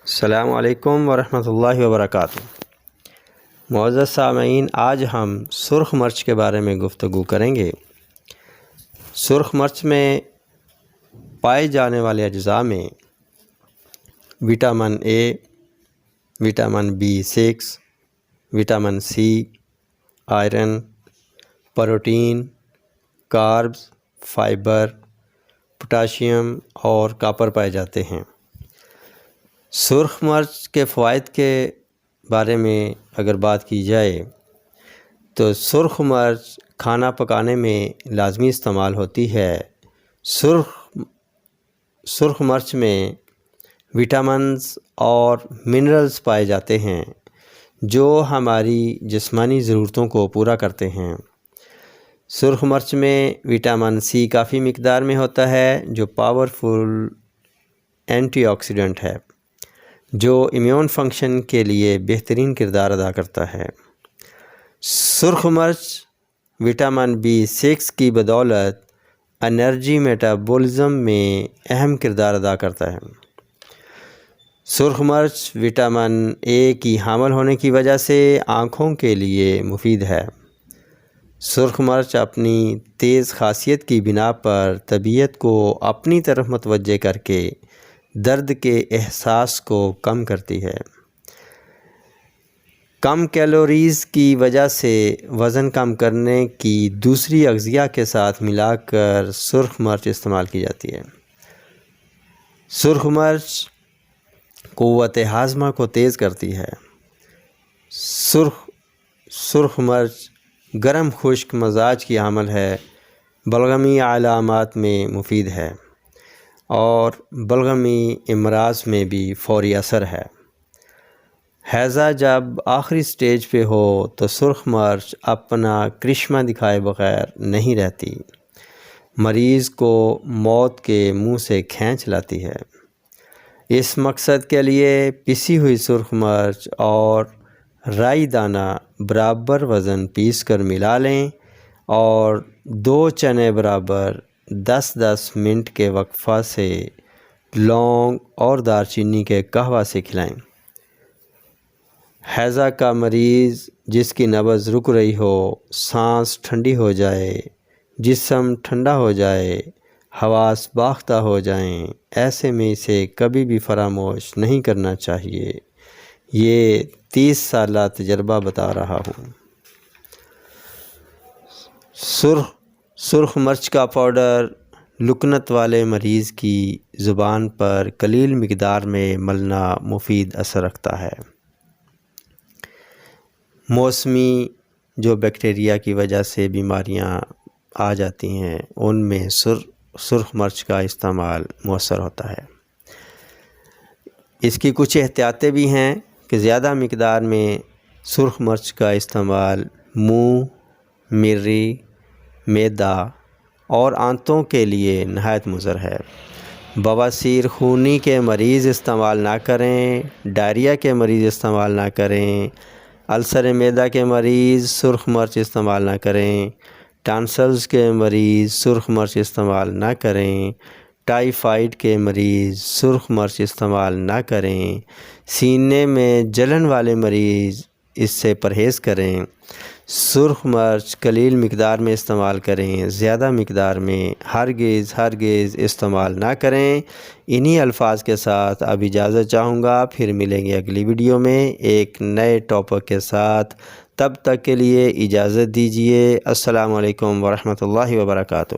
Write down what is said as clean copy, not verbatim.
السلام علیکم ورحمۃ اللہ وبرکاتہ۔ معزز سامعین، آج ہم سرخ مرچ کے بارے میں گفتگو کریں گے۔ سرخ مرچ میں پائے جانے والے اجزاء میں vitamin A, vitamin B6، vitamin C, iron, protein, carbs, fibre, potassium اور کاپر پائے جاتے ہیں۔ سرخ مرچ کے فوائد کے بارے میں اگر بات کی جائے تو سرخ مرچ کھانا پکانے میں لازمی استعمال ہوتی ہے۔ سرخ مرچ میں وٹامنز اور منرلز پائے جاتے ہیں جو ہماری جسمانی ضرورتوں کو پورا کرتے ہیں۔ سرخ مرچ میں وٹامن سی کافی مقدار میں ہوتا ہے جو پاورفل اینٹی آکسیڈنٹ ہے جو امیون فنکشن کے لیے بہترین کردار ادا کرتا ہے۔ سرخ مرچ وٹامن B6 کی بدولت انرجی میٹابولزم میں اہم کردار ادا کرتا ہے۔ سرخ مرچ وٹامن اے کی حامل ہونے کی وجہ سے آنکھوں کے لیے مفید ہے۔ سرخ مرچ اپنی تیز خاصیت کی بنا پر طبیعت کو اپنی طرف متوجہ کر کے درد کے احساس کو کم کرتی ہے۔ کم کیلوریز کی وجہ سے وزن کم کرنے کی دوسری اغذیہ کے ساتھ ملا کر سرخ مرچ استعمال کی جاتی ہے۔ سرخ مرچ قوت ہاضمہ کو تیز کرتی ہے۔ سرخ مرچ گرم خشک مزاج کی حامل ہے، بلغمی علامات میں مفید ہے اور بلغمی امراض میں بھی فوری اثر ہے۔ ہیضہ جب آخری سٹیج پہ ہو تو سرخ مرچ اپنا کرشمہ دکھائے بغیر نہیں رہتی، مریض کو موت کے منہ سے کھینچ لاتی ہے۔ اس مقصد کے لیے پسی ہوئی سرخ مرچ اور رائی دانہ برابر وزن پیس کر ملا لیں اور 2 چنے برابر 10-10 منٹ کے وقفہ سے لونگ اور دار چینی کے قہوہ سے کھلائیں۔ ہیضہ کا مریض جس کی نبض رک رہی ہو، سانس ٹھنڈی ہو جائے، جسم ٹھنڈا ہو جائے، حواس باختہ ہو جائیں، ایسے میں اسے کبھی بھی فراموش نہیں کرنا چاہیے۔ یہ 30 سالہ تجربہ بتا رہا ہوں۔ سرخ مرچ کا پاؤڈر لکنت والے مریض کی زبان پر قلیل مقدار میں ملنا مفید اثر رکھتا ہے۔ موسمی جو بیکٹیریا کی وجہ سے بیماریاں آ جاتی ہیں ان میں سرخ مرچ کا استعمال مؤثر ہوتا ہے۔ اس کی کچھ احتیاطیں بھی ہیں کہ زیادہ مقدار میں سرخ مرچ کا استعمال منہ، مری، معدہ اور آنتوں کے لیے نہایت مضر ہے۔ بواسیر خونی کے مریض استعمال نہ کریں، ڈائریا کے مریض استعمال نہ کریں، السر معدہ کے مریض سرخ مرچ استعمال نہ کریں، ٹانسلز کے مریض سرخ مرچ استعمال نہ کریں، ٹائیفائڈ کے مریض سرخ مرچ استعمال نہ کریں، سینے میں جلن والے مریض اس سے پرہیز کریں۔ سرخ مرچ قلیل مقدار میں استعمال کریں، زیادہ مقدار میں ہرگز استعمال نہ کریں۔ انہی الفاظ کے ساتھ اب اجازت چاہوں گا، پھر ملیں گے اگلی ویڈیو میں ایک نئے ٹاپک کے ساتھ۔ تب تک کے لیے اجازت دیجیے۔ السلام علیکم ورحمۃ اللہ وبرکاتہ۔